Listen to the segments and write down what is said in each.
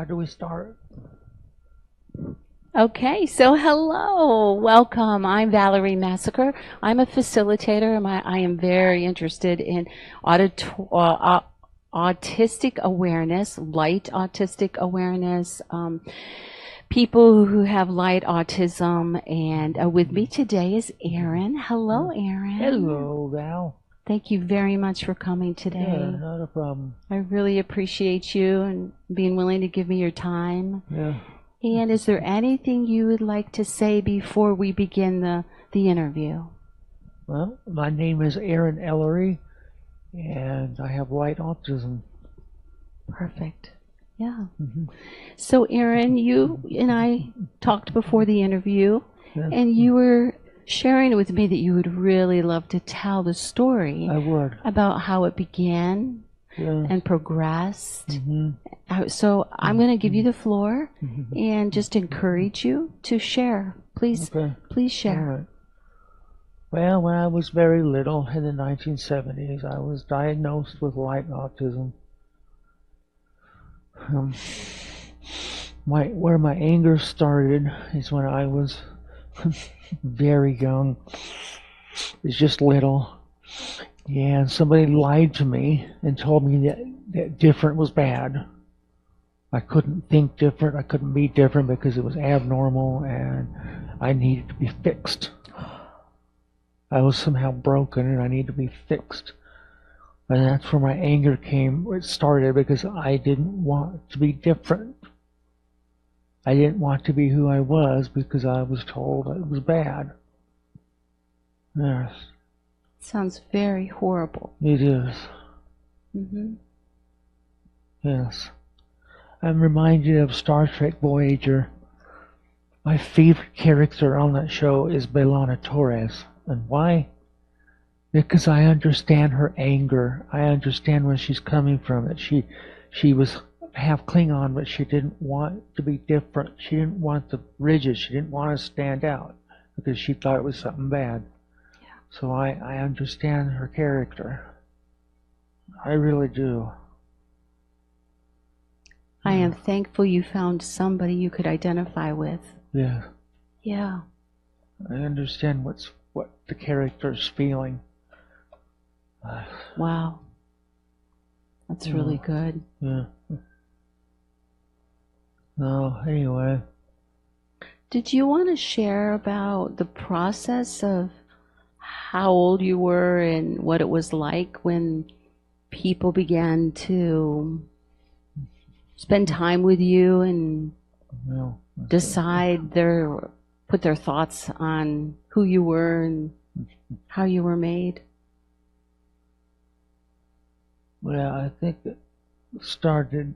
How do we start? Okay, so hello, welcome. I'm Valerie Masiker. I'm a facilitator, and I am very interested in autistic awareness, light autistic awareness, people who have light autism. And with me today is Aaron. Hello, Aaron. Hello, Val. Thank you very much for coming today. Yeah, not a problem. I really appreciate you and being willing to give me your time. Yeah. And is there anything you would like to say before we begin the interview? Well, my name is Aaron Ellery, and I have light autism. Perfect. Yeah. So, Aaron, you and I talked before the interview, and you were sharing with me that you would really love to tell the story I would. about how it began and progressed. So I'm going to give you the floor and just encourage you to share. Please share. All right. Well, when I was very little, in the 1970s, I was diagnosed with light autism. Where my anger started is when I was very young. It's just little. Yeah, and somebody lied to me and told me that different was bad. I couldn't think different, I couldn't be different because it was abnormal and I needed to be fixed. I was somehow broken and I needed to be fixed. And that's where my anger started because I didn't want to be different. I didn't want to be who I was because I was told it was bad. Yes. Sounds very horrible. It is. Yes. I'm reminded of Star Trek Voyager. My favorite character on that show is B'Elanna Torres. And why? Because I understand her anger. I understand where she's coming from. That she was half Klingon, but she didn't want to be different. She didn't want the rigid. She didn't want to stand out because she thought it was something bad. Yeah. So I understand her character. I really do. I am thankful you found somebody you could identify with. Yeah. Yeah. I understand what the character's feeling. Wow. That's really good. Yeah. No, anyway. Did you want to share about the process of how old you were and what it was like when people began to spend time with you and put their thoughts on who you were and how you were made? Well, I think it started,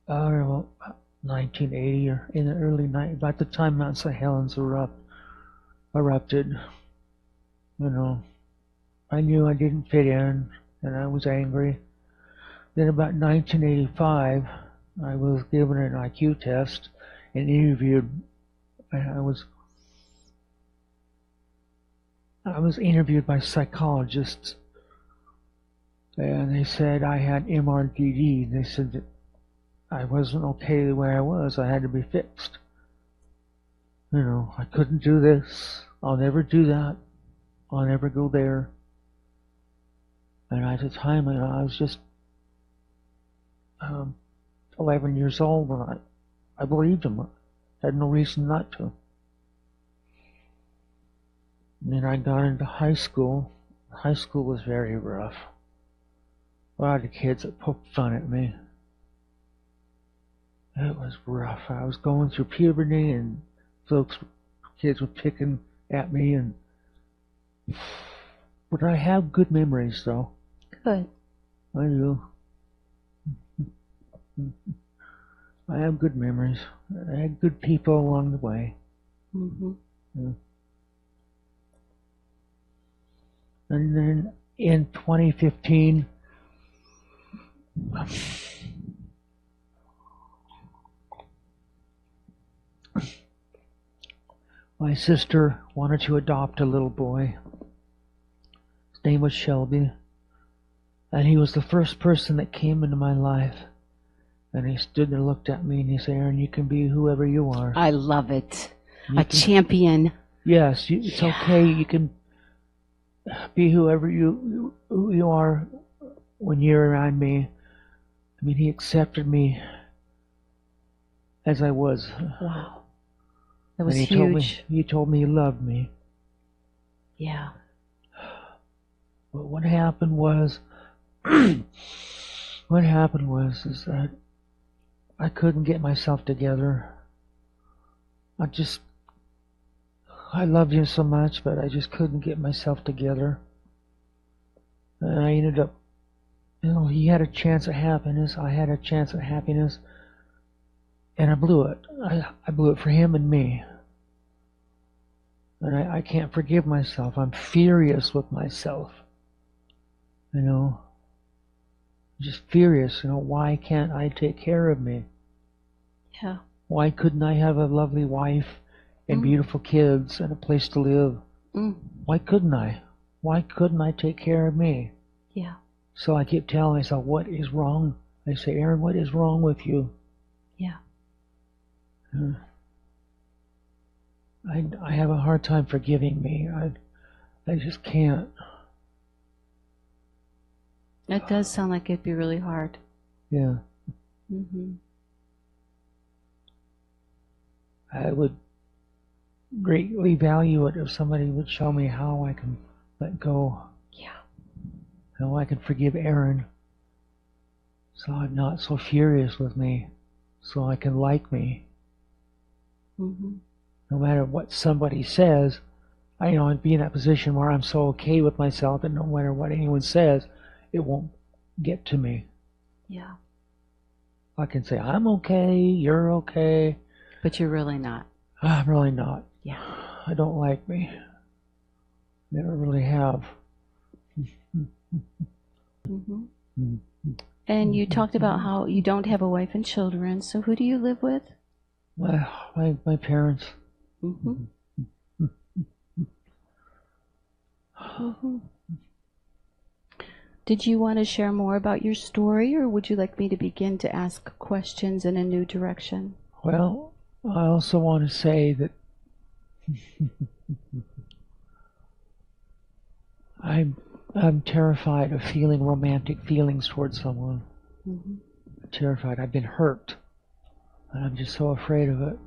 I don't know, 1980 or in the early 90s, about the time Mount St. Helens erupted. You know, I knew I didn't fit in and I was angry. Then about 1985, I was given an IQ test and interviewed. I was interviewed by psychologists, and they said I had MRDD. They said that I wasn't okay the way I was. I had to be fixed. You know, I couldn't do this. I'll never do that. I'll never go there. And at the time, I was just 11 years old, and I believed him. I had no reason not to. And then I got into high school. High school was very rough. A lot of kids that poked fun at me. It was rough. I was going through puberty, and kids were picking at me, but I have good memories, though. Good. I do. I have good memories. I had good people along the way. Yeah. And then in 2015, my sister wanted to adopt a little boy. His name was Shelby, and he was the first person that came into my life. And he stood there, looked at me, and he said, Aaron, you can be whoever you are. I love it. You A can- champion. Yes, it's okay. You can be whoever who you are when you're around me. I mean, he accepted me as I was. Wow. That was and huge. He told me he loved me. Yeah. But what happened was is that I couldn't get myself together. I loved him so much, but I just couldn't get myself together. And I ended up, he had a chance at happiness, I had a chance at happiness, and I blew it. I blew it for him and me. And I can't forgive myself. I'm furious with myself. Just furious, why can't I take care of me? Yeah. Why couldn't I have a lovely wife and beautiful kids and a place to live? Why couldn't I? Why couldn't I take care of me? Yeah. So I keep telling myself, what is wrong? I say, Aaron, what is wrong with you? Yeah. I have a hard time forgiving me. I just can't. That does sound like it'd be really hard. Yeah. Mm-hmm. I would greatly value it if somebody would show me how I can let go. Yeah. How I can forgive Aaron. So I'm not so furious with me. So I can like me. Mm-hmm. No matter what somebody says, I'd be in that position where I'm so okay with myself that no matter what anyone says, it won't get to me. Yeah. I can say, I'm okay, you're okay. But you're really not. I'm really not. Yeah. I don't like me. Never really have. Mm-hmm. And you talked about how you don't have a wife and children, so who do you live with? My parents. Mm-hmm. Mm-hmm. Did you want to share more about your story, or would you like me to begin to ask questions in a new direction? Well, I also want to say that I'm terrified of feeling romantic feelings towards someone. Mm-hmm. I'm terrified. I've been hurt. And I'm just so afraid of it.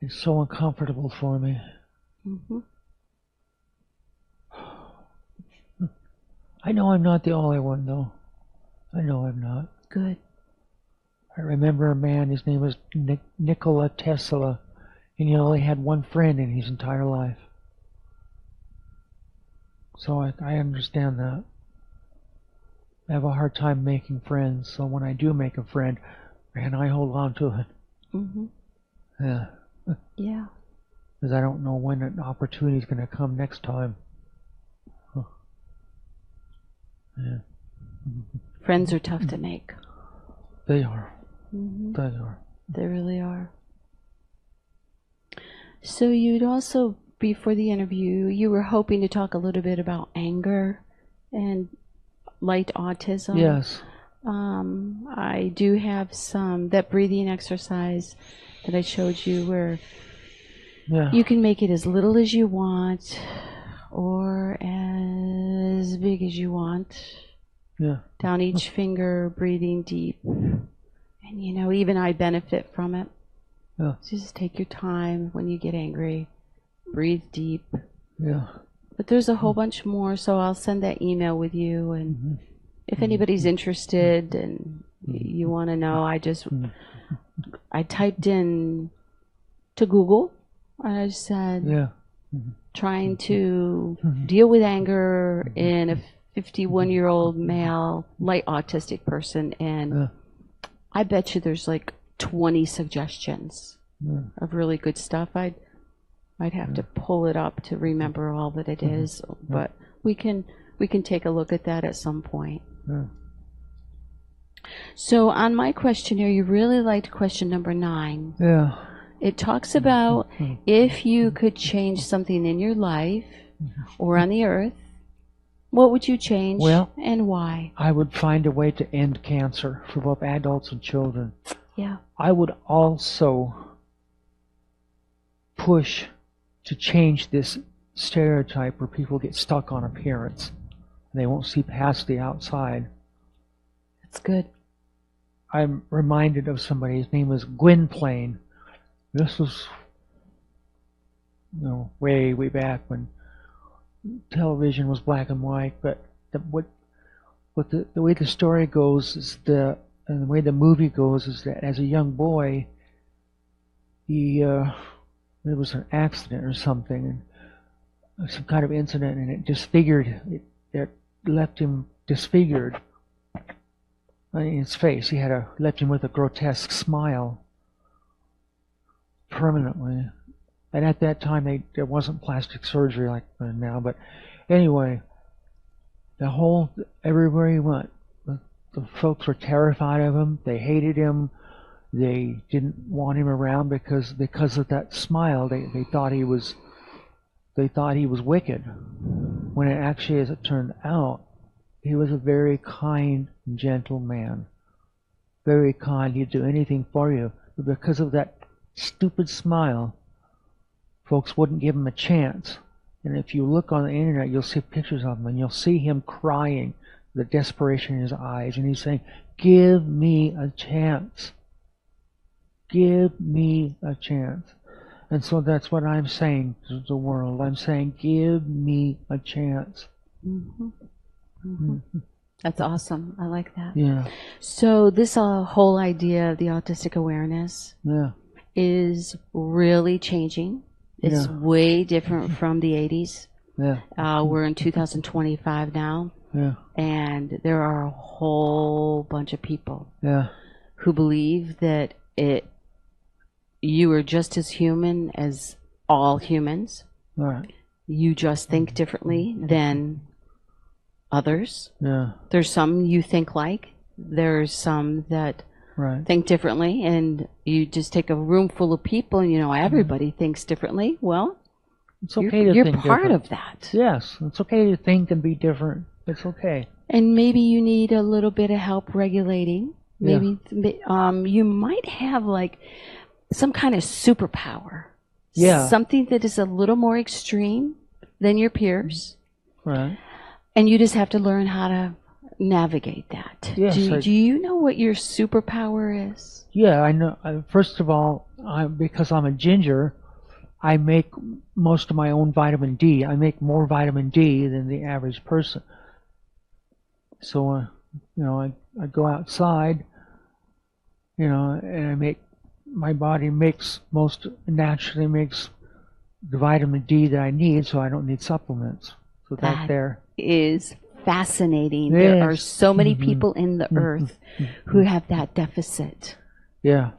It's so uncomfortable for me. Mm-hmm. I know I'm not the only one, though. I know I'm not. Good. I remember a man, his name was Nikola Tesla, and he only had one friend in his entire life. So I understand that. I have a hard time making friends, so when I do make a friend, man, I hold on to it. Mm-hmm. Yeah. Yeah. Because I don't know when an opportunity is going to come next time. Huh. Yeah. Friends are tough to make. They are. Mm-hmm. They are. They really are. So you'd also, before the interview, you were hoping to talk a little bit about anger and light autism. Yes. I do have that breathing exercise that I showed you where you can make it as little as you want or as big as you want. Yeah. Down each finger, breathing deep. And even I benefit from it. Yeah. So just take your time when you get angry. Breathe deep. Yeah. But there's a whole bunch more, so I'll send that email with you. And if anybody's interested and you want to know, I typed in to Google. I said, trying to deal with anger in a 51-year-old male, light autistic person, and I bet you there's like 20 suggestions of really good stuff. I'd have to pull it up to remember all that it is, but we can take a look at that at some point. So on my questionnaire, you really liked question number 9. Yeah. It talks about if you could change something in your life or on the earth, What would you change, Well, and why? I would find a way to end cancer for both adults and children. Yeah. I would also push to change this stereotype where people get stuck on appearance and they won't see past the outside. That's good. I'm reminded of somebody, his name was Gwynplaine. This was, way back when television was black and white, but the way the story goes is and the way the movie goes is that as a young boy, there was an accident or something, and some kind of incident, and it left him disfigured in his face. Left him with a grotesque smile permanently. And at that time, there wasn't plastic surgery like now. But anyway, everywhere he went, the folks were terrified of him. They hated him. They didn't want him around because of that smile. They thought he was wicked. When it actually, as it turned out, he was a very kind, gentle man. Very kind. He'd do anything for you. But because of that stupid smile, folks wouldn't give him a chance. And if you look on the internet, you'll see pictures of him, and you'll see him crying, the desperation in his eyes, and he's saying, "Give me a chance. Give me a chance." And so that's what I'm saying to the world. I'm saying, give me a chance. Mm-hmm. Mm-hmm. That's awesome. I like that. Yeah. So this whole idea of the autistic awareness is really changing. It's way different from the 80s. Yeah. We're in 2025 now. Yeah. And there are a whole bunch of people who believe that you are just as human as all humans. Right. You just think differently than others. Yeah. There's some you think like. There's some that think differently, and you just take a room full of people, and everybody thinks differently. Well, it's okay you're part of that. Yes, it's okay to think and be different. It's okay. And maybe you need a little bit of help regulating. Maybe you might have like some kind of superpower. Yeah. Something that is a little more extreme than your peers. Right. And you just have to learn how to navigate that. Yes, do you know what your superpower is? Yeah, I know. First of all, because I'm a ginger, I make most of my own vitamin D. I make more vitamin D than the average person. So, I go outside, and my body naturally makes the vitamin D that I need, so I don't need supplements. So that is fascinating. Yes. There are so many people in the earth who have that deficit. Yeah.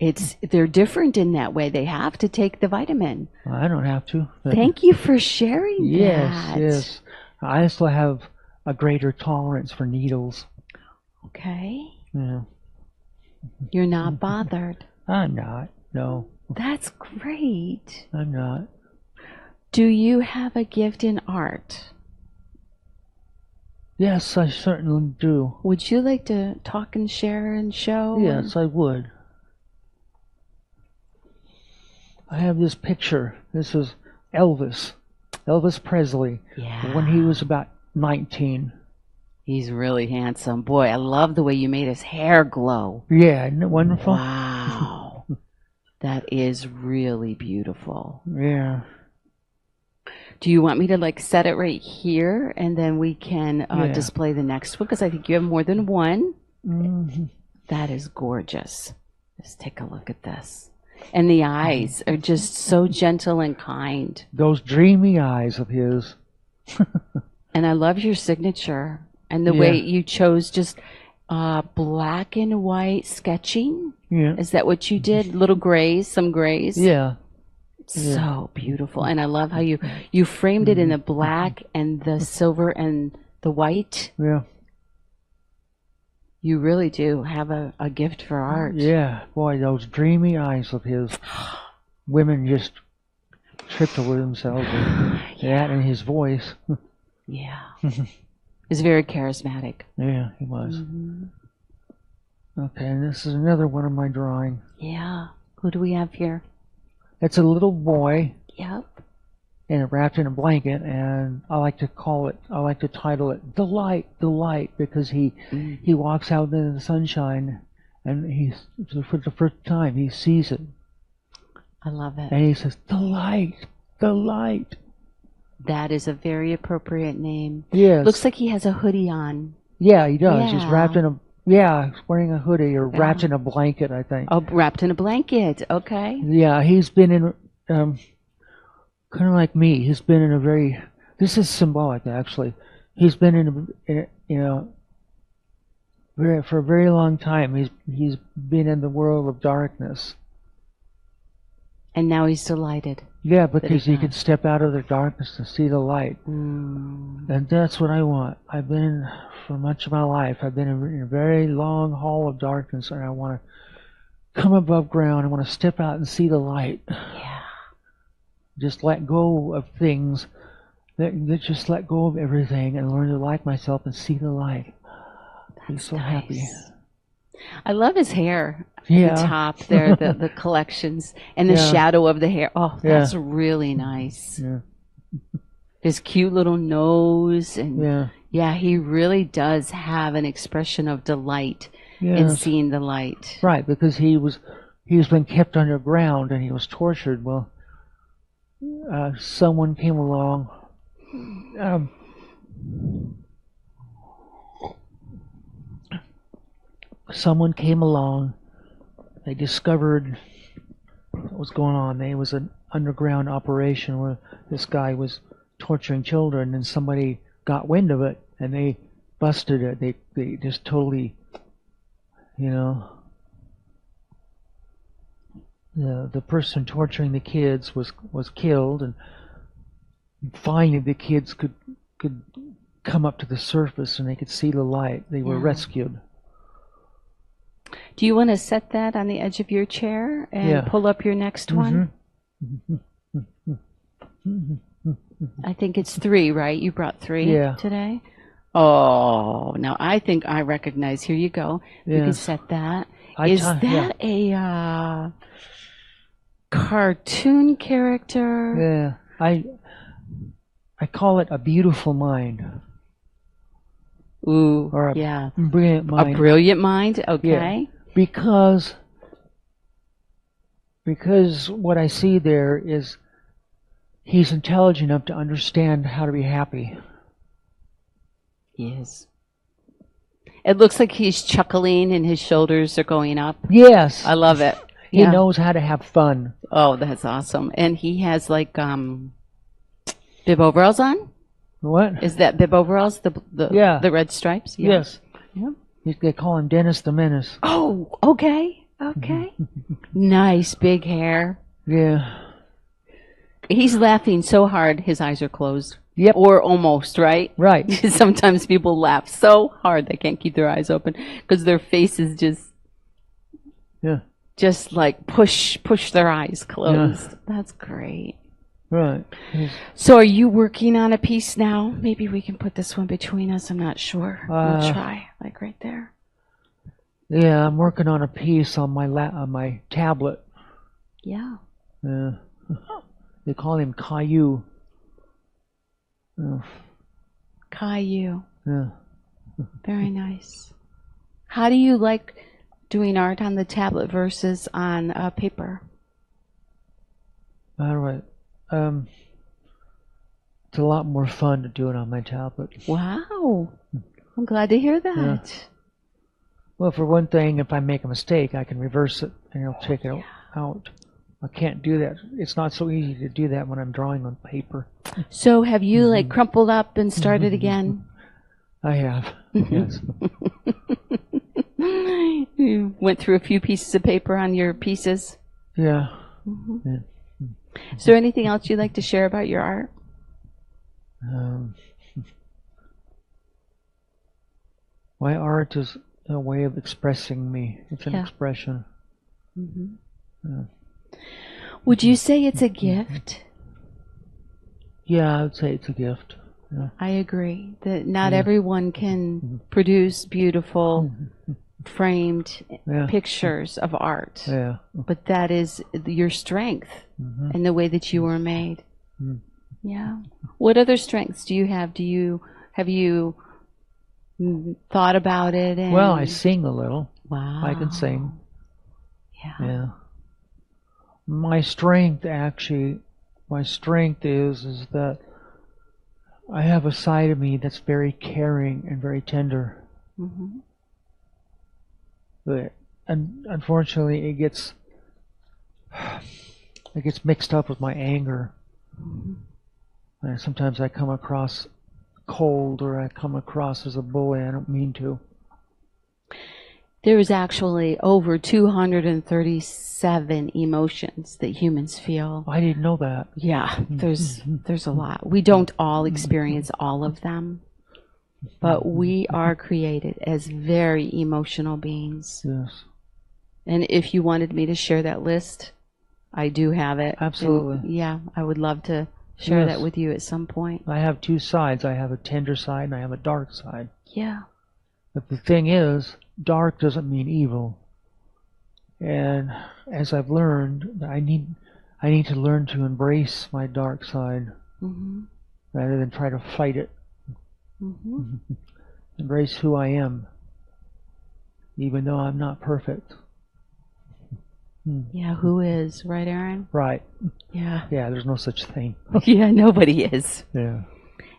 They're different in that way. They have to take the vitamin. I don't have to. Thank you for sharing that. Yes. I also have a greater tolerance for needles. Okay. Yeah. You're not bothered. I'm not. No. That's great. I'm not. Do you have a gift in art? Yes, I certainly do. Would you like to talk and share and show? Yes, I would. I have this picture. This is Elvis Presley, when he was about 19. He's really handsome. Boy, I love the way you made his hair glow. Yeah, isn't it wonderful? Wow. That is really beautiful. Yeah. Do you want me to set it right here, and then we can display the next one? Because I think you have more than one. Mm-hmm. That is gorgeous. Just take a look at this. And the eyes are just so gentle and kind. Those dreamy eyes of his. And I love your signature and the way you chose just black and white sketching. Yeah. Is that what you did? Little grays, some grays? Yeah. So beautiful. And I love how you framed it in the black and the silver and the white. Yeah. You really do have a gift for art. Yeah. Boy, those dreamy eyes of his. Women just tripped over themselves with that and his voice. Yeah. He's very charismatic. Yeah, he was. Mm-hmm. Okay, and this is another one of my drawing. Yeah. Who do we have here? It's a little boy Yep. and wrapped in a blanket, and I like to title it "The Light," because he walks out into the sunshine, and for the first time he sees it, I love it. and he says, "The light, the light." That is a very appropriate name. Yes. Looks like he has a hoodie on. Yeah, he does. He's Yeah. wrapped in a he's wearing a hoodie or wrapped in a blanket, I think. Oh, wrapped in a blanket. Okay. Yeah, he's been in kind of like me. He's been in a very. This is symbolic, actually. He's been for a very long time. He's been in the world of darkness. And now he's delighted. Yeah, because he can step out of the darkness to see the light. Mm. And that's what I want. I've been for much of my life. I've been in a very long hall of darkness, and I want to come above ground. I want to step out and see the light. Yeah. Just let go of things. Just let go of everything and learn to like myself and see the light. Be so happy. I love his hair. Yeah. The top there, the collections, and the shadow of the hair. Oh, that's really nice. Yeah. His cute little nose, and yeah, he really does have an expression of delight in seeing the light. Right, because he's been kept underground and he was tortured. Well, someone came along. Someone came along. They discovered what was going on. There was an underground operation where this guy was torturing children, and somebody got wind of it, and they busted it. They just totally, the person torturing the kids was killed, and finally the kids could come up to the surface and they could see the light. They were rescued. Do you want to set that on the edge of your chair and pull up your next one? I think it's 3, right? You brought 3 today? Oh, now I think I recognize. Here you go. You can set that. Is that a cartoon character? Yeah. I call it a beautiful mind. Ooh, or a brilliant mind. A brilliant mind? Okay. Yeah. Because what I see there is he's intelligent enough to understand how to be happy. Yes. It looks like he's chuckling and his shoulders are going up. Yes. I love it. He knows how to have fun. Oh, that's awesome. And he has like bib overalls on? What? Is that bib overalls? The red stripes? Yes. Yeah. They call him Dennis the Menace. Oh, okay. Okay. Nice big hair. Yeah. He's laughing so hard his eyes are closed. Yep. Or almost, right? Right. Sometimes people laugh so hard they can't keep their eyes open because their faces just like push their eyes closed. Yeah. That's great. Right. So are you working on a piece now? Maybe we can put this one between us. I'm not sure. We'll try, like right there. Yeah, I'm working on a piece on my tablet. Yeah. They call him Caillou. Caillou. Yeah. Very nice. How do you like doing art on the tablet versus on paper? All right. It's a lot more fun to do it on my tablet. Wow. I'm glad to hear that. Yeah. Well, for one thing, if I make a mistake, I can reverse it and it'll take it out. I can't do that. It's not so easy to do that when I'm drawing on paper. So have you like crumpled up and started again? I have, yes. You went through a few pieces of paper on your pieces? Yeah. Yeah. Is there anything else you'd like to share about your art? My art is a way of expressing me. It's an expression. Would you say it's a gift? Yeah, I would say it's a gift. Yeah. I agree that not Yeah. everyone can produce beautiful framed Yeah. pictures of art, Yeah. but that is your strength and the way that you were made. Yeah. What other strengths do you have? Have you thought about it? And Well, I sing a little. wow, I can sing. Yeah. Yeah. My strength is that I have a side of me that's very caring and very tender. Mm-hmm. But unfortunately, it gets mixed up with my anger. And sometimes I come across cold, or I come across as a bully. I don't mean to. There's actually over 237 emotions that humans feel. I didn't know that. Yeah, there's a lot. We don't all experience all of them, but we are created as very emotional beings. Yes. And if you wanted me to share that list, I do have it. Absolutely. And yeah, I would love to share Yes. that with you at some point. I have two sides. I have a tender side and I have a dark side. Yeah. But the thing is, dark doesn't mean evil. And as I've learned, I need to learn to embrace my dark side rather than try to fight it. Embrace who I am, even though I'm not perfect. Yeah, who is, right, Aaron? Right. Yeah. Yeah, there's no such thing. Yeah, nobody is. Yeah.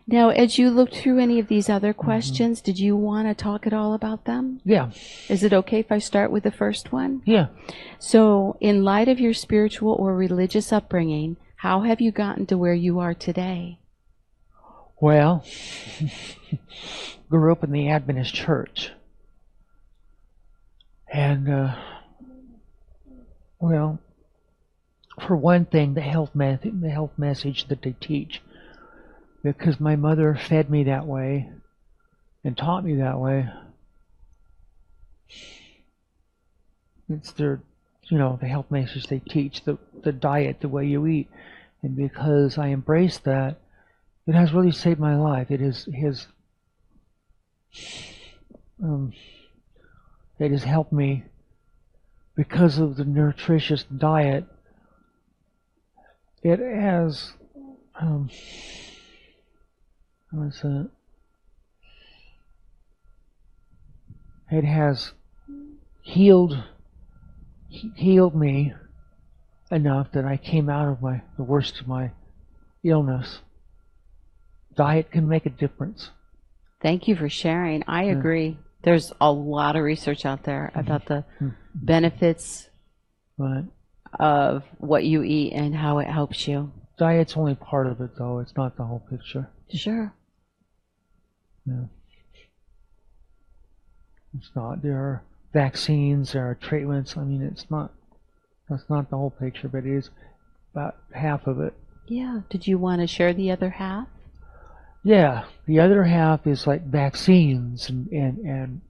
Now, as you looked through any of these other questions, did you want to talk at all about them? Yeah. Is it okay if I start with the first one? Yeah. So, in light of your spiritual or religious upbringing, how have you gotten to where you are today? Well, grew up in the Adventist church. And, well, for one thing, the health message that they teach. Because my mother fed me that way and taught me that way. It's their, the health message they teach, the diet, the way you eat. And because I embraced that, it has really saved my life. It has helped me because of the nutritious diet. It has, it has healed me enough that I came out of the worst of my illness. Diet can make a difference. Thank you for sharing. I agree. There's a lot of research out there about the benefits of what you eat and how it helps you. Diet's only part of it, though. It's not the whole picture. Sure. Yeah. It's not. There are vaccines, there are treatments. I mean, that's not the whole picture, but it is about half of it. Yeah. Did you want to share the other half? Yeah. The other half is like vaccines and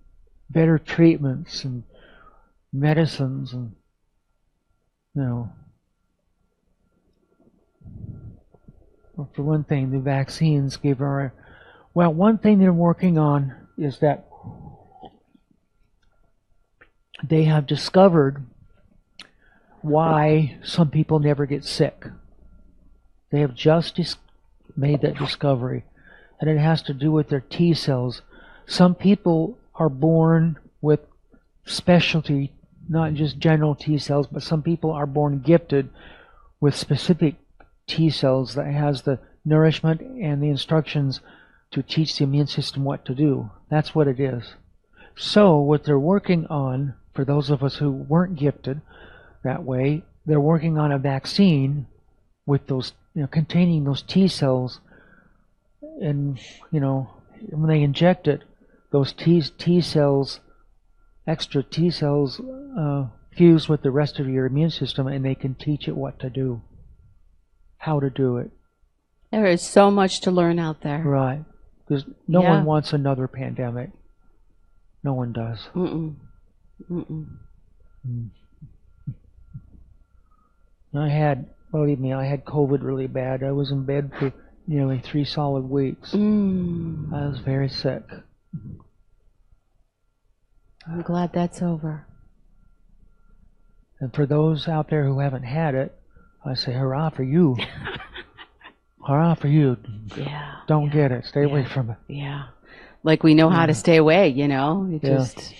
better treatments and medicines and, for one thing, the vaccines give our... Well, one thing they're working on is that they have discovered why some people never get sick. They have just made that discovery, and it has to do with their T cells. Some people are born with specialty, not just general T cells, but some people are born gifted with specific T cells that has the nourishment and the instructions to teach the immune system what to do. That's what it is. So what they're working on, for those of us who weren't gifted that way, they're working on a vaccine with those, containing those T cells. And, when they inject it, those T cells, extra T cells, fuse with the rest of your immune system, and they can teach it what to do, how to do it. There is so much to learn out there. Right. Because no one wants another pandemic. No one does. Believe me, I had COVID really bad. I was in bed for nearly 3 solid weeks. I was very sick. I'm glad that's over. And for those out there who haven't had it, I say hurrah for you. Hurrah for you. Yeah. Don't get it. Stay away from it. Yeah. Like we know how to stay away, you know? It just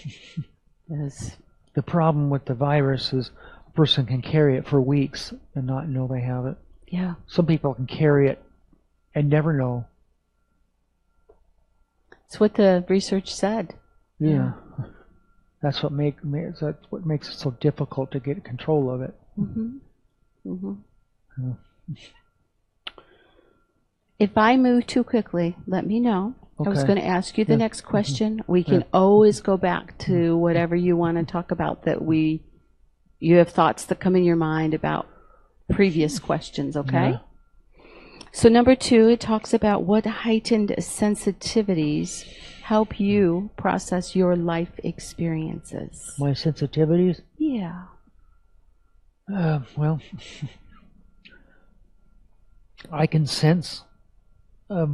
is. The problem with the virus is a person can carry it for weeks and not know they have it. Yeah. Some people can carry it and never know. It's what the research said. Yeah. That's what makes it so difficult to get control of it. If I move too quickly, let me know. Okay. I was going to ask you the next question. We can always go back to whatever you want to talk about that you have thoughts that come in your mind about previous questions, okay? Yeah. So number 2, it talks about what heightened sensitivities help you process your life experiences. My sensitivities? Yeah. Well, I can sense. I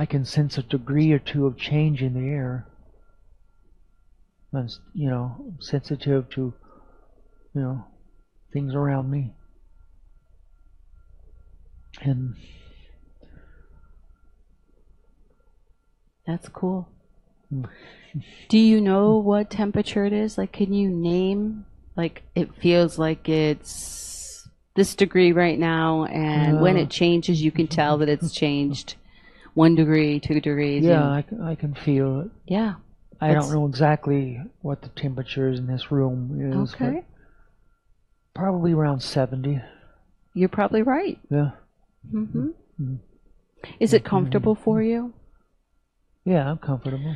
can sense a degree or two of change in the air. I'm, sensitive to, things around me. And that's cool. Do you know what temperature it is? Like, can you name, like, it feels like it's this degree right now, and when it changes, you can tell that it's changed 1 degree, 2 degrees. Yeah, I can feel it. Yeah. I don't know exactly what the temperature is in this room is. Okay. But probably around 70. You're probably right. Yeah. Is it comfortable for you? Yeah, I'm comfortable.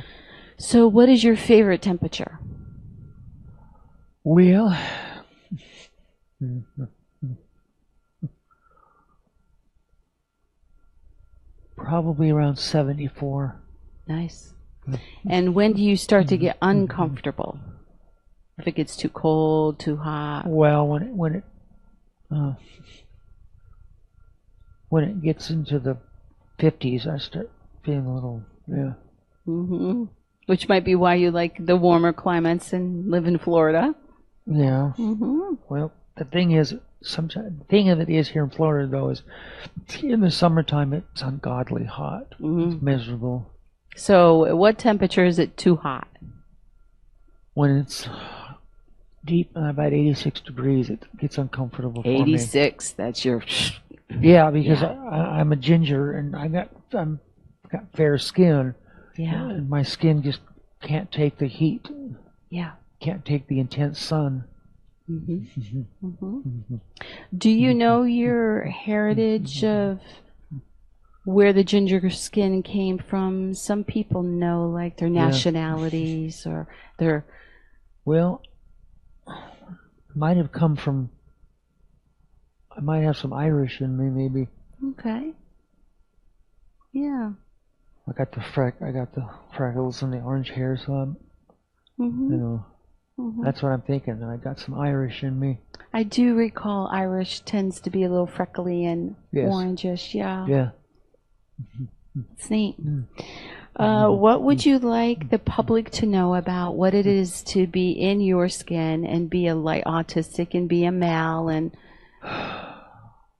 So what is your favorite temperature? Well, probably around 74. Nice. And when do you start to get uncomfortable? If it gets too cold, too hot? Well, when it gets into the 50s, I start feeling a little, Which might be why you like the warmer climates and live in Florida. Yeah. Well, the thing of it is here in Florida, though, is in the summertime it's ungodly hot. It's miserable. So what temperature is it too hot? When it's deep about 86 degrees, it gets uncomfortable for me. 86, that's your... Yeah, because I'm a ginger and I've got fair skin. Yeah. And my skin just can't take the heat. Yeah. Can't take the intense sun. Do you know your heritage of where the ginger skin came from? Some people know, like, their nationalities or their... Well, might have come from... I might have some Irish in me, maybe. Okay. Yeah. I got the freckles and the orange hair, so I'm, that's what I'm thinking. I got some Irish in me. I do recall Irish tends to be a little freckly and orangish. Yeah. Yeah. It's neat. What would you like the public to know about what it is to be in your skin and be a light autistic and be a male and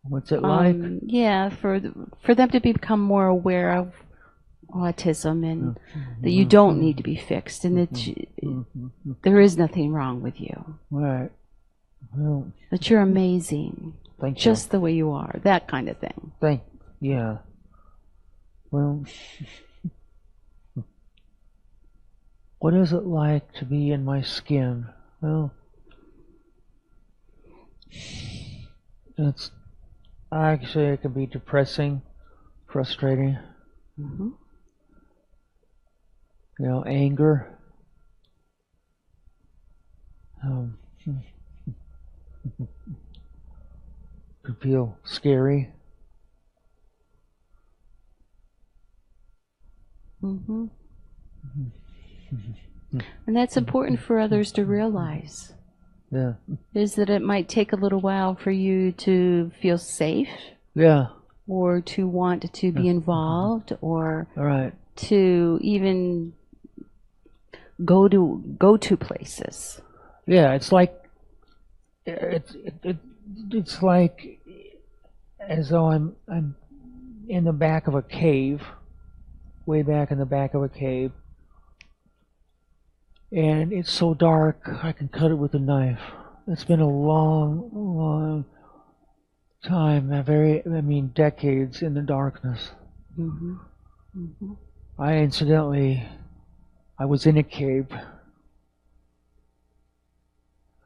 what's it like? Yeah, for them to become more aware of autism and that you don't need to be fixed and that there is nothing wrong with you. Right. Well, that you're amazing. Thank you. Just the way you are. That kind of thing. Yeah. Well, what is it like to be in my skin? Well, it can be depressing, frustrating. Anger. Could feel scary. And that's important for others to realize. Yeah. is that it might take a little while for you to feel safe Yeah. or to want to be involved or All right. to even go to places. Yeah, it's like it's like as though I'm in the back of a cave, way back in the back of a cave, and it's so dark I can cut it with a knife. It's been a long, long time, I mean decades in the darkness. Mm-hmm. Mm-hmm. I was in a cave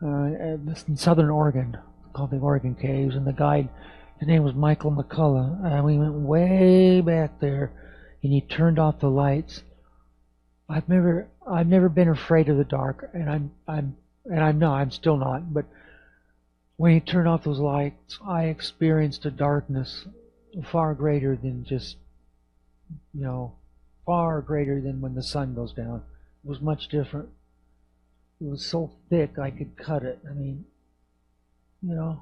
in southern Oregon, called the Oregon Caves, and the guide, his name was Michael McCullough, and we went way back there, and he turned off the lights. I've never been afraid of the dark, and I'm still not, but when he turned off those lights, I experienced a darkness far greater than just, far greater than when the sun goes down. It was much different. It was so thick I could cut it. I mean, I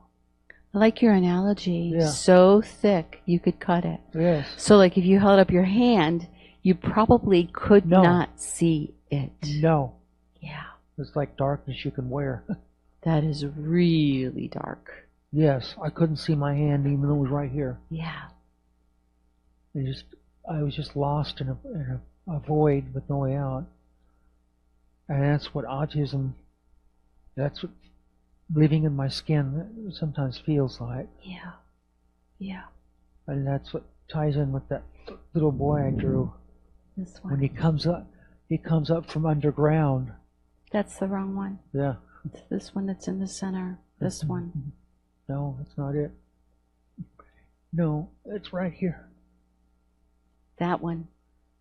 like your analogy. Yeah. So thick you could cut it. Yes. So like if you held up your hand, you probably could No. not see it. No. Yeah. It's like darkness you can wear. That is really dark. Yes, I couldn't see my hand even though it was right here. Yeah. I was just lost in a void with no way out. And that's what that's what living in my skin sometimes feels like. Yeah. Yeah. And that's what ties in with that little boy I drew. This one. When he comes up from underground. That's the wrong one. Yeah. It's this one that's in the center. This one. No, that's not it. No, it's right here. That one.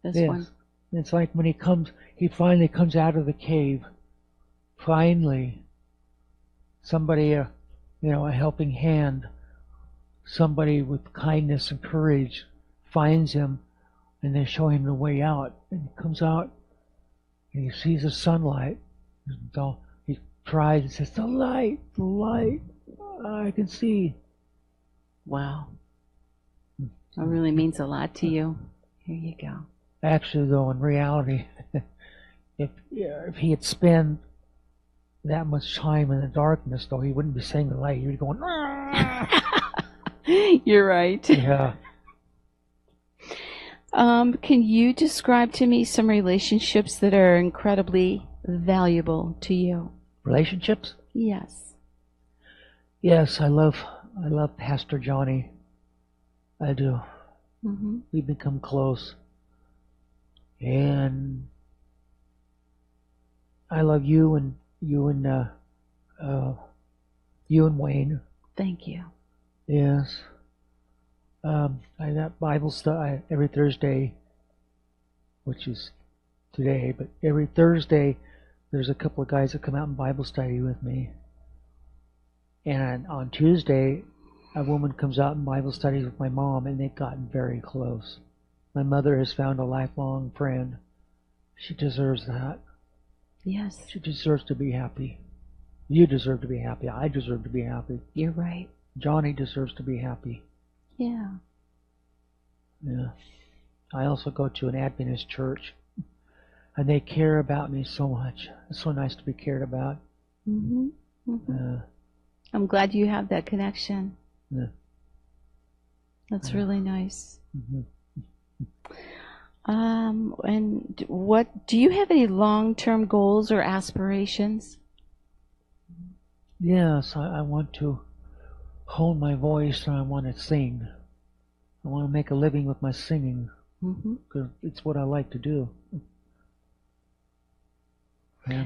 This Yes. one. It's like when he finally comes out of the cave. Finally, somebody, a helping hand, somebody with kindness and courage finds him, and they show him the way out. And he comes out, and he sees the sunlight. So he tries and says, the light, I can see. Wow. That really means a lot to you. Here you go. Actually, though, in reality, if he had spent that much time in the darkness, though, he wouldn't be seeing the light. He'd be going, You're right. Yeah. Can you describe to me some relationships that are incredibly valuable to you? Relationships? Yes. Yes, I love Pastor Johnny. I do. Mm-hmm. We've become close. And I love you and Wayne. Thank you. Yes. I got Bible study every Thursday, which is today, but every Thursday there's a couple of guys that come out and Bible study with me. And on Tuesday, a woman comes out and Bible studies with my mom, and they've gotten very close. My mother has found a lifelong friend. She deserves that. Yes. She deserves to be happy. You deserve to be happy. I deserve to be happy. You're right. Johnny deserves to be happy. Yeah. Yeah. I also go to an Adventist church, and they care about me so much. It's so nice to be cared about. Mm-hmm. Mm-hmm. I'm glad you have that connection. Yeah. That's really nice. Mm-hmm. And what do you have any long-term goals or aspirations? Yes, I want to hone my voice, and I want to sing. I want to make a living with my singing, because it's what I like to do.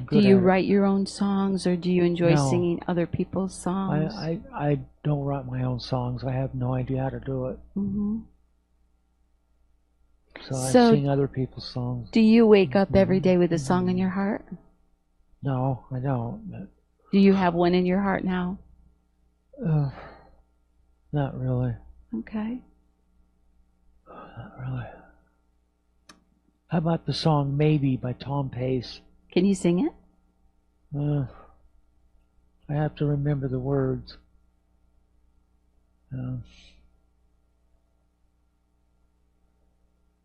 Do you write your own songs, or do you enjoy singing other people's songs? I don't write my own songs. I have no idea how to do it. Mm-hmm. So I sing other people's songs. Do you wake up every day with a song in your heart? No, I don't. Do you have one in your heart now? Not really. Okay. Not really. How about the song Maybe by Tom Pace? Can you sing it? I have to remember the words. If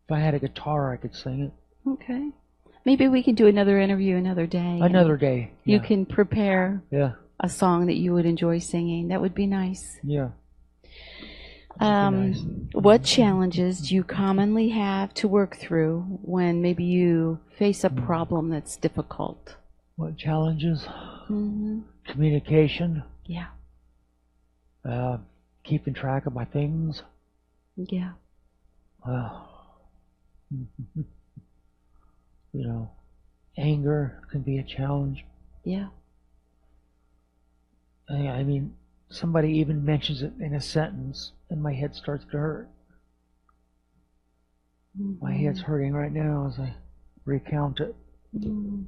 I had a guitar, I could sing it. Okay. Maybe we can do another interview another day. Another day. You can prepare Yeah. a song that you would enjoy singing. That would be nice. Yeah. What challenges do you commonly have to work through when maybe you face a problem that's difficult? What challenges? Mm-hmm. Communication. Yeah. Keeping track of my things. Yeah. You know, anger can be a challenge. Yeah. I mean, somebody even mentions it in a sentence, and my head starts to hurt. Mm-hmm. My head's hurting right now as I recount it. Mm.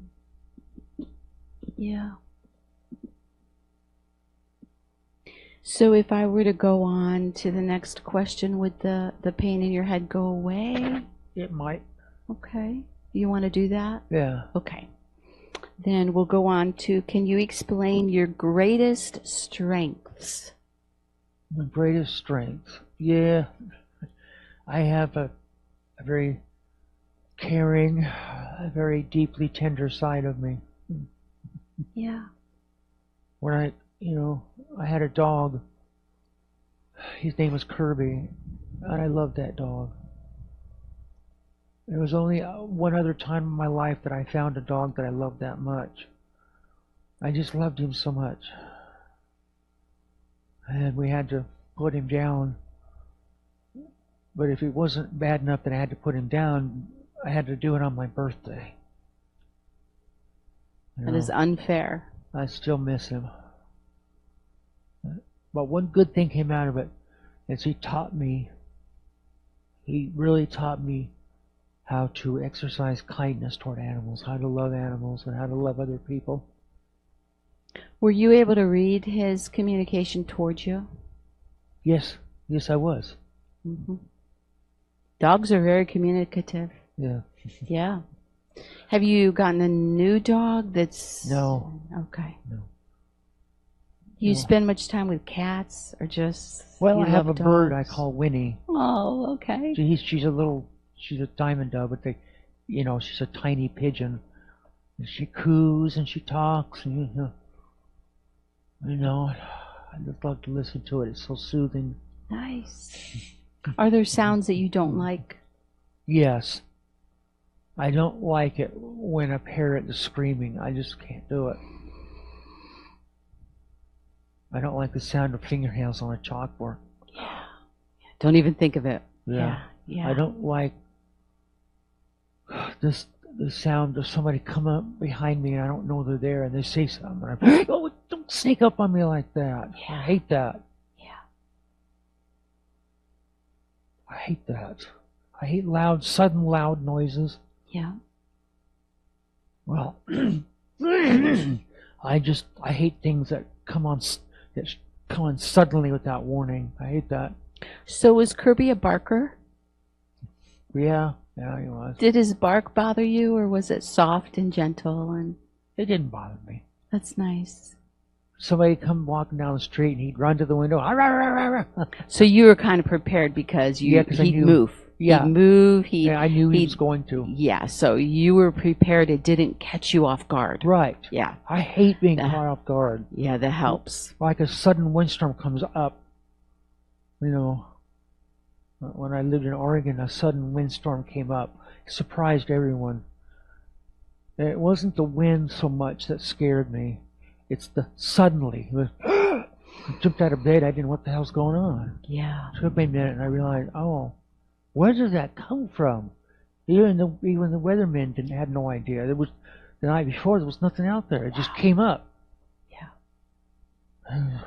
Yeah. So if I were to go on to the next question, would the pain in your head go away? It might. Okay. You want to do that? Yeah. Okay. Then we'll go on to, can you explain your greatest strengths? My greatest strength. Yeah. I have a very caring, a very deeply tender side of me. Yeah. When I had a dog. His name was Kirby, and I loved that dog. There was only one other time in my life that I found a dog that I loved that much. I just loved him so much. And we had to put him down. But if it wasn't bad enough that I had to put him down, I had to do it on my birthday. That is unfair. I still miss him. But one good thing came out of it is he really taught me how to exercise kindness toward animals, how to love animals, and how to love other people. Were you able to read his communication towards you? Yes, I was. Mm-hmm. Dogs are very communicative. Yeah. Yeah. Have you gotten a new dog that's... No. Okay. No. You spend much time with cats or just... Well, I have a dogs? bird I call Winnie. Oh, okay. She's a diamond dove, but she's a tiny pigeon. And she coos and she talks, and I just love to listen to it. It's so soothing. Nice. Are there sounds that you don't like? Yes. I don't like it when a parrot is screaming. I just can't do it. I don't like the sound of fingernails on a chalkboard. Yeah. Don't even think of it. Yeah. Yeah. I don't like the sound of somebody come up behind me and I don't know they're there and they say something. Oh, don't sneak up on me like that. Yeah. I hate that. Yeah. I hate that. I hate sudden loud noises. Yeah. Well, I hate things that come on suddenly without warning. I hate that. So was Kirby a barker? Yeah, he was. Did his bark bother you, or was it soft and gentle? And it didn't bother me. That's nice. Somebody come walking down the street and he'd run to the window. So you were kind of prepared because he'd move. Yeah. He'd move. I knew he was going to. Yeah, so you were prepared. It didn't catch you off guard. Right. Yeah. I hate being caught off guard. Yeah, that helps. Like a sudden windstorm comes up. When I lived in Oregon, a sudden windstorm came up. It surprised everyone. And it wasn't the wind so much that scared me. It's the suddenly. It was, I jumped out of bed. I didn't know what the hell's going on. Yeah. It took me a minute, and I realized, where did that come from? Even the weathermen had no idea. There was the night before. There was nothing out there. It just came up. Yeah.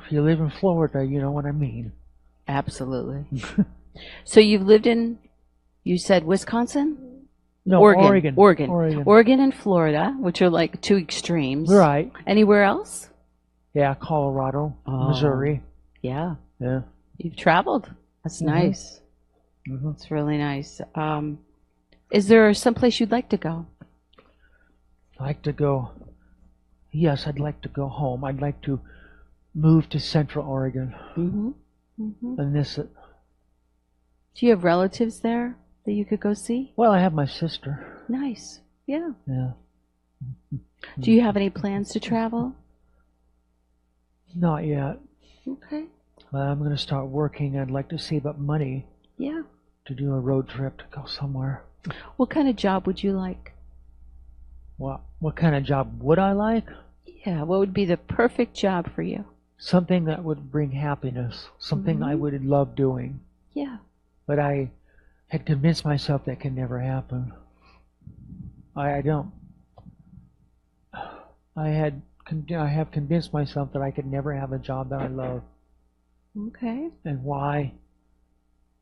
If you live in Florida, you know what I mean. Absolutely. So you've lived in, you said Wisconsin? No, Oregon. Oregon and Florida, which are like two extremes. Right. Anywhere else? Yeah, Colorado, Missouri. Yeah. Yeah. You've traveled. That's nice. Mm-hmm. It's really nice. Is there someplace you'd like to go? I like to go. yes, I'd like to go home. I'd like to move to Central Oregon Mm-hmm. Mm-hmm. and miss it. Do you have relatives there that you could go see? Well, I have my sister. Nice. Yeah. Yeah. Do you have any plans to travel? Not yet. Okay. I'm going to start working. I'd like to save up money Yeah. to do a road trip to go somewhere. What kind of job would you like? What kind of job would I like? Yeah. What would be the perfect job for you? Something that would bring happiness. Something I would love doing. Yeah. But I had convinced myself that can never happen. I don't. I have convinced myself that I could never have a job that I love. Okay. And why?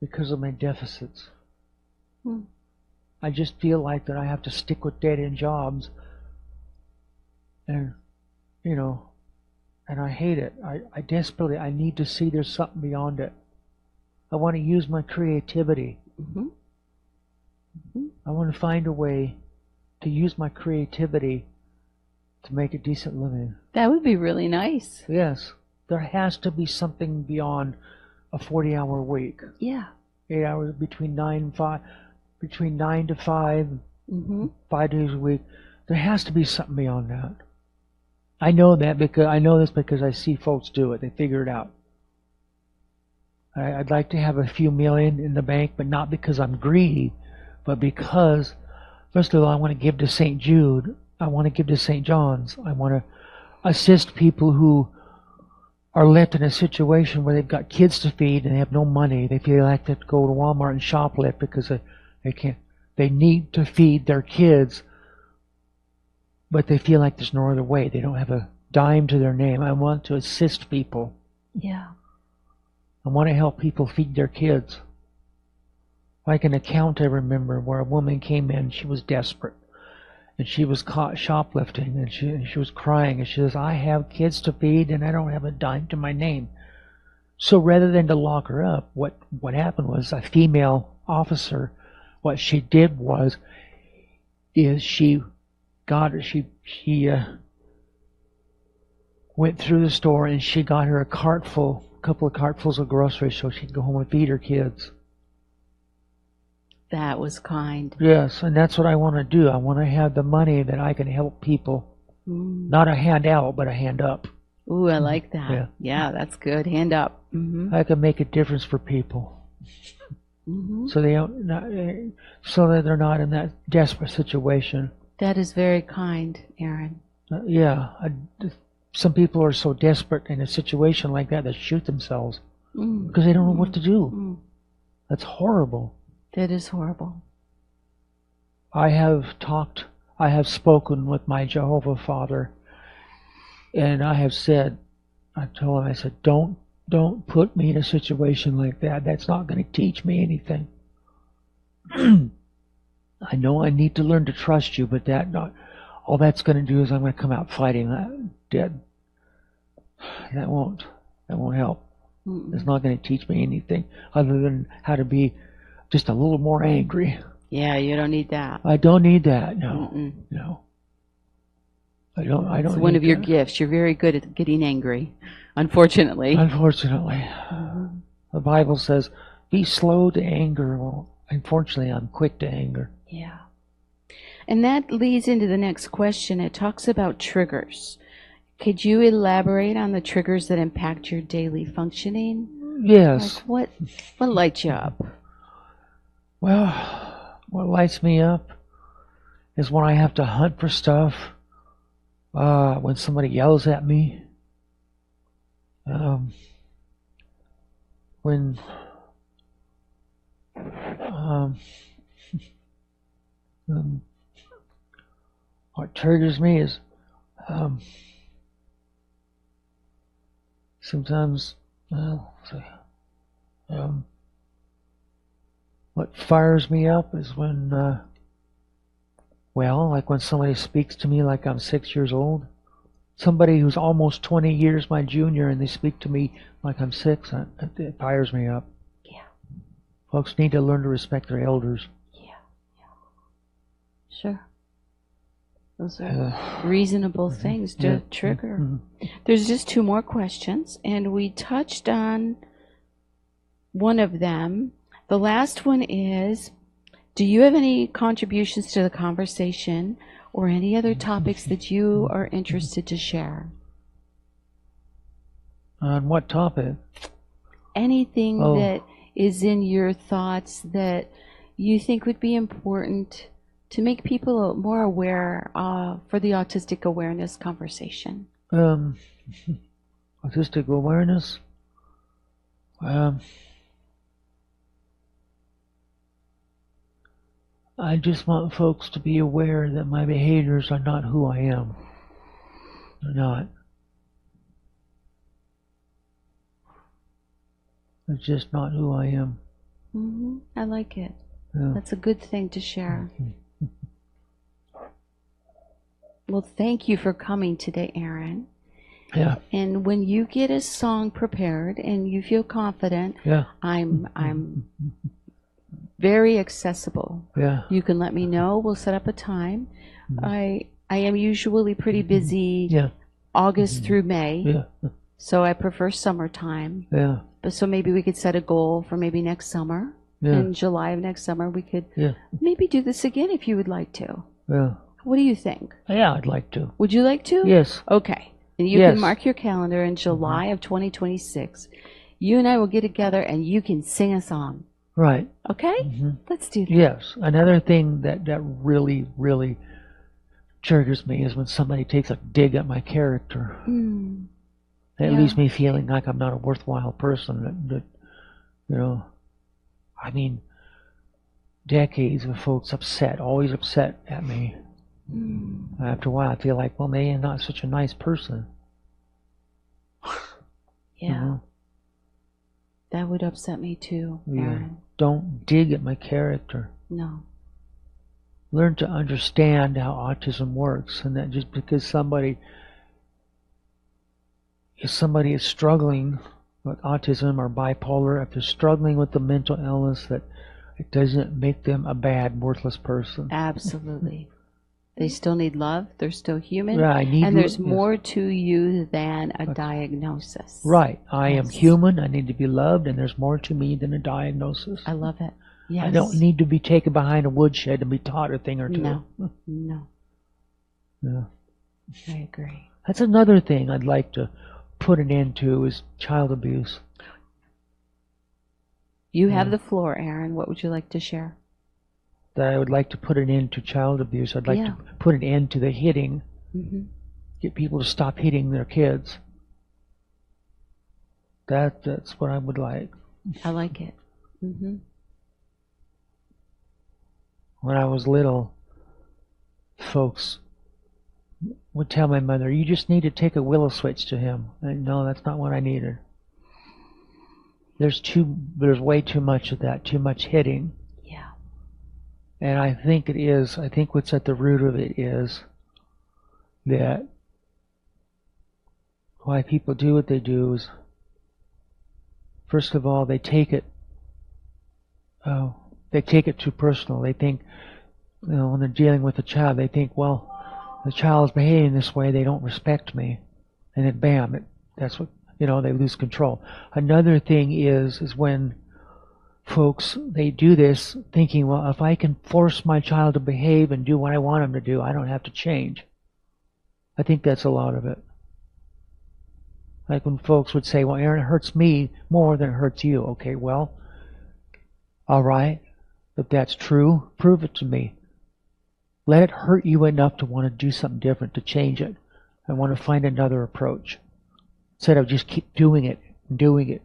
Because of my deficits. Hmm. I just feel like that I have to stick with dead-end jobs. And, you know, and I hate it. I desperately, I need to see there's something beyond it. I want to use my creativity. Mm-hmm. Mm-hmm. I want to find a way to use my creativity to make a decent living. That would be really nice. Yes, there has to be something beyond a 40-hour week. Yeah. 8 hours between 9 to 5, Mm-hmm. 5 days a week. There has to be something beyond that. I know this because I see folks do it. They figure it out. I'd like to have a few million in the bank, but not because I'm greedy, but because, first of all, I want to give to St. Jude. I want to give to St. John's. I want to assist people who are left in a situation where they've got kids to feed and they have no money. They feel like they have to go to Walmart and shoplift because they can't. They need to feed their kids, but they feel like there's no other way. They don't have a dime to their name. I want to assist people. Yeah. I want to help people feed their kids. Like an account I remember where a woman came in, she was desperate. And she was caught shoplifting, and she was crying, and she says, I have kids to feed, and I don't have a dime to my name. So rather than to lock her up, what happened was a female officer, what she did was, she went through the store, and she got her a couple of cartfuls of groceries so she could go home and feed her kids. That was kind. Yes, and that's what I want to do. I want to have the money that I can help people. Mm. Not a hand out, but a hand up. Ooh, I like that. Yeah. Yeah, that's good. Hand up. Mm-hmm. I can make a difference for people, Mm-hmm. so so that they're not in that desperate situation. That is very kind, Aaron. Some people are so desperate in a situation like that they shoot themselves because they don't know what to do. Mm. That's horrible. That is horrible. I have spoken with my Jehovah Father, and I told him, I said, don't put me in a situation like that. That's not going to teach me anything. I know I need to learn to trust you, but all that's going to do is I'm going to come out fighting dead. That won't help. Mm-mm. It's not going to teach me anything other than how to be just a little more angry. Yeah, you don't need that. I don't need that. No. Mm-mm. No. I don't. It's one of your gifts. You're very good at getting angry, unfortunately. Unfortunately. Mm-hmm. The Bible says, be slow to anger. Well, unfortunately, I'm quick to anger. Yeah. And that leads into the next question. It talks about triggers. Could you elaborate on the triggers that impact your daily functioning? Yes. Like what lights you up? Well, what lights me up is when I have to hunt for stuff, when somebody yells at me, when what triggers me is sometimes what fires me up is when like when somebody speaks to me like I'm 6 years old, somebody who's almost 20 years my junior, and they speak to me like I'm 6, it fires me up. Yeah. Folks need to learn to respect their elders. Yeah. Sure. Those are reasonable things to trigger. There's just 2 more questions, and we touched on one of them. The last one is, do you have any contributions to the conversation or any other topics that you are interested to share? On what topic? Anything that is in your thoughts that you think would be important to make people more aware for the autistic awareness conversation? Autistic awareness? I just want folks to be aware that my behaviors are not who I am. They're not. It's just not who I am. I like it. Yeah. That's a good thing to share. Well, thank you for coming today, Aaron. Yeah. And when you get a song prepared and you feel confident, I'm very accessible. Yeah. You can let me know. We'll set up a time. I am usually pretty busy August through May. So I prefer summertime. Yeah. But so maybe we could set a goal for maybe next summer. In July of next summer, we could maybe do this again if you would like to. Yeah. What do you think? Yeah, I'd like to. Would you like to? Yes. Okay. And you can mark your calendar in July of 2026. You and I will get together and you can sing a song. Right. Okay? Let's do that. Yes. Another thing that really, really triggers me is when somebody takes a dig at my character. It leaves me feeling like I'm not a worthwhile person. That you know, I mean, decades of folks always upset at me. After a while, I feel like, well, maybe I'm not such a nice person. That would upset me too, Aaron. Don't dig at my character. No. Learn to understand how autism works, and that just because somebody is struggling with autism or bipolar, if they're struggling with the mental illness, that it doesn't make them a bad, worthless person. Absolutely. They still need love. They're still human. Right, and there's more to you than a diagnosis. Right. I am human. I need to be loved, and there's more to me than a diagnosis. I love it. Yes. I don't need to be taken behind a woodshed and be taught a thing or two. No. No. Yeah. I agree. That's another thing I'd like to put an end to is child abuse. You have the floor, Aaron. What would you like to share? That I would like to put an end to child abuse. I'd like to put an end to the hitting. Get people to stop hitting their kids. That's what I would like. I like it. When I was little, folks would tell my mother, "You just need to take a willow switch to him." And no, that's not what I needed. There's way too much of that, too much hitting. Yeah. And I think what's at the root of it is that why people do what they do is, first of all, they take it too personal. They think, when they're dealing with a child, they think, well, the child's behaving this way, they don't respect me. And then bam, that's what, they lose control. Another thing is when folks, they do this thinking, well, if I can force my child to behave and do what I want him to do, I don't have to change. I think that's a lot of it. Like when folks would say, well, Aaron, it hurts me more than it hurts you. Okay, well, all right. If that's true, prove it to me. Let it hurt you enough to want to do something different, to change it. I want to find another approach. Instead of just keep doing it and doing it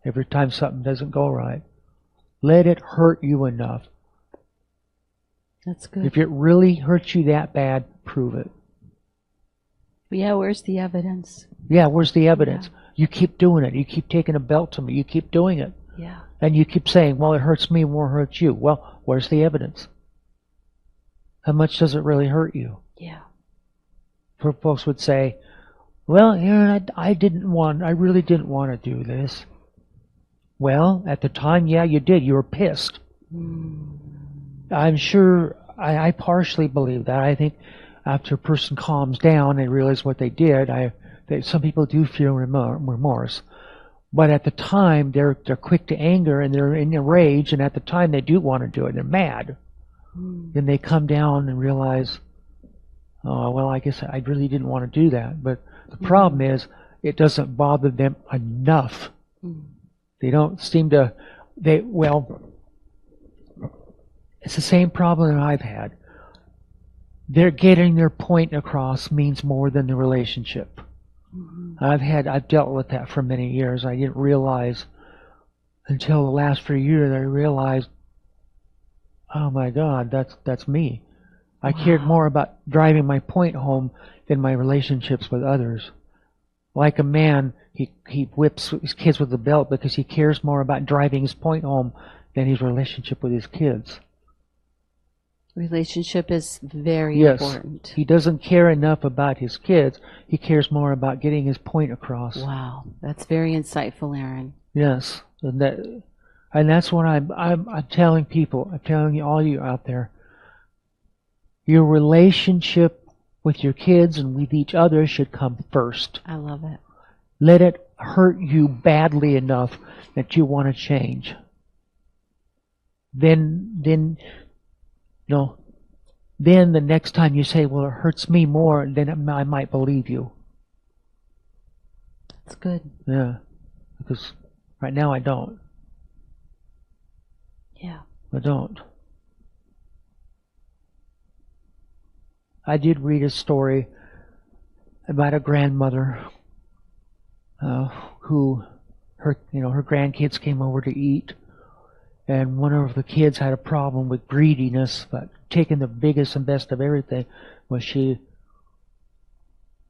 every time something doesn't go right. Let it hurt you enough. That's good. If it really hurts you that bad, prove it. Yeah, where's the evidence? Yeah, where's the evidence? Yeah. You keep doing it. You keep taking a belt to me. You keep doing it. Yeah. And you keep saying, well, it hurts me more, hurts you. Well, where's the evidence? How much does it really hurt you? Yeah. Folks would say, well, Aaron, I really didn't want to do this. Well, at the time, yeah, you did. You were pissed. I'm sure I partially believe that. I think after a person calms down and realize what they did, some people do feel remorse. But at the time, they're quick to anger and they're in a rage, and at the time they do want to do it. They're mad. Then they come down and realize, oh, well, I guess I really didn't want to do that. But the problem is, it doesn't bother them enough. They don't seem to, it's the same problem that I've had. They're getting their point across means more than the relationship. I've dealt with that for many years. I didn't realize until the last few years. I realized, oh my God, that's me. I cared more about driving my point home than my relationships with others. Like a man, he whips his kids with a belt because he cares more about driving his point home than his relationship with his kids. Relationship is very important. He doesn't care enough about his kids. He cares more about getting his point across. Wow, that's very insightful, Aaron. Yes, and that's what I'm telling people. I'm telling all you out there. Your relationship with your kids and with each other should come first. I love it. Let it hurt you badly enough that you want to change. Then the next time you say, well, it hurts me more, then I might believe you. That's good. Yeah, because right now I don't. Yeah. I don't. I did read a story about a grandmother who her grandkids came over to eat, and one of the kids had a problem with greediness, but taking the biggest and best of everything. Was she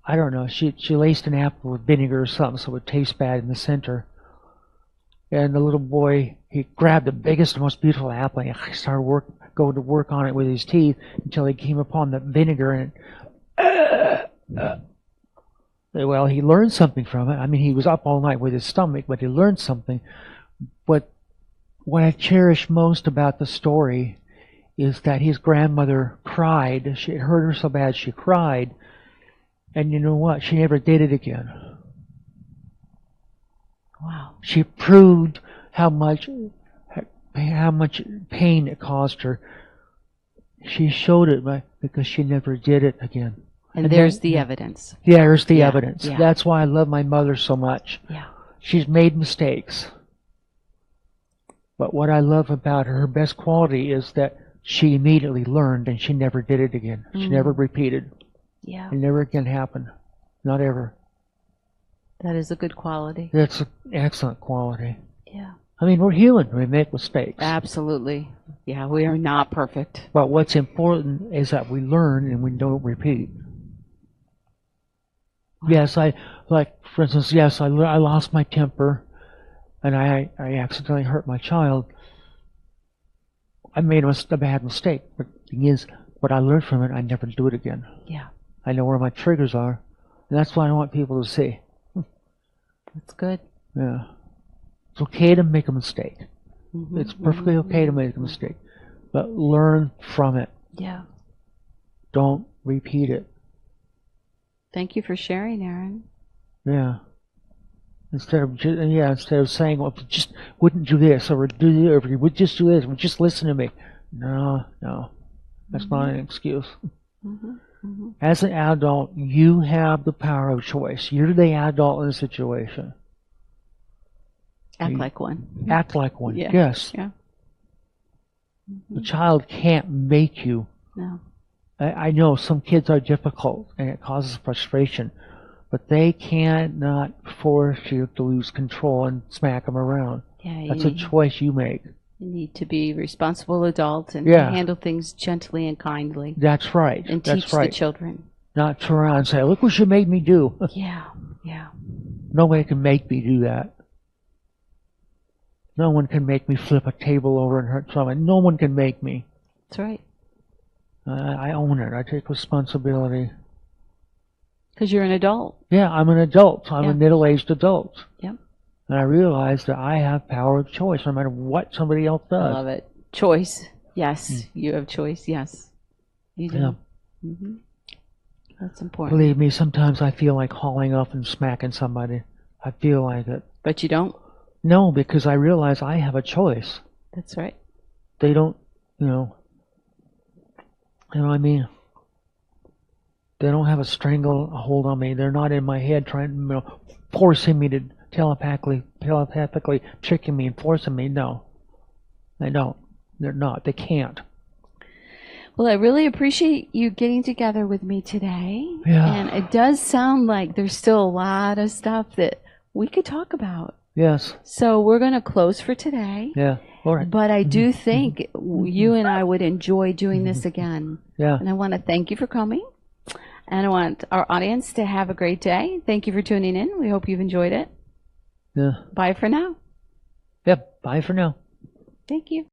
laced an apple with vinegar or something so it would taste bad in the center. And the little boy, he grabbed the biggest and most beautiful apple and he started going to work on it with his teeth until he came upon the vinegar and well, he learned something from it. I mean, he was up all night with his stomach, but he learned something. But what I cherish most about the story is that his grandmother cried. It hurt her so bad she cried. And you know what? She never did it again. Wow. She proved how much pain it caused her. She showed it because she never did it again. And there's the evidence. Yeah, there's the evidence. Yeah. That's why I love my mother so much. Yeah. She's made mistakes. But what I love about her best quality is that she immediately learned and she never did it again. She never repeated. Yeah. It never again happened. Not ever. That is a good quality. That's an excellent quality. Yeah. I mean, we're human. We make mistakes. Absolutely. Yeah, we are not perfect. But what's important is that we learn and we don't repeat. Yes, for instance, I lost my temper and I accidentally hurt my child. I made a bad mistake. But the thing is, what I learned from it, I never do it again. Yeah. I know where my triggers are. And that's what I want people to see. That's good. Yeah. It's okay to make a mistake. It's perfectly okay to make a mistake. But learn from it. Yeah. Don't repeat it. Thank you for sharing, Aaron. Yeah. Instead of saying, well, just wouldn't do this, or do this, or if you would just do this, or just listen to me. No. That's not an excuse. As an adult, you have the power of choice. You're the adult in the situation. Act like one. Act like one. Yeah. Yes. Yeah. The child can't make you. No. I know some kids are difficult and it causes frustration, but they cannot force you to lose control and smack them around. Yeah, that's a choice you make. You need to be a responsible adult and handle things gently and kindly. That's right. And teach the children. Not turn around and say, look what you made me do. Yeah. Nobody can make me do that. No one can make me flip a table over and hurt someone. No one can make me. That's right. I own it. I take responsibility. Because you're an adult. Yeah, I'm an adult. I'm a middle-aged adult. Yep. And I realize that I have power of choice no matter what somebody else does. I love it. Choice. Yes. You have choice. Yes. You do. Yeah. That's important. Believe me, sometimes I feel like hauling up and smacking somebody. I feel like it. But you don't? No, because I realize I have a choice. That's right. They don't, what I mean? They don't have a stranglehold on me. They're not in my head trying, forcing me to telepathically tricking me and forcing me. No, they don't. They're not. They can't. Well, I really appreciate you getting together with me today. Yeah. And it does sound like there's still a lot of stuff that we could talk about. Yes. So we're going to close for today. Yeah. All right. But I do think you and I would enjoy doing this again. Yeah. And I want to thank you for coming. And I want our audience to have a great day. Thank you for tuning in. We hope you've enjoyed it. Yeah. Bye for now. Yep. Bye for now. Thank you.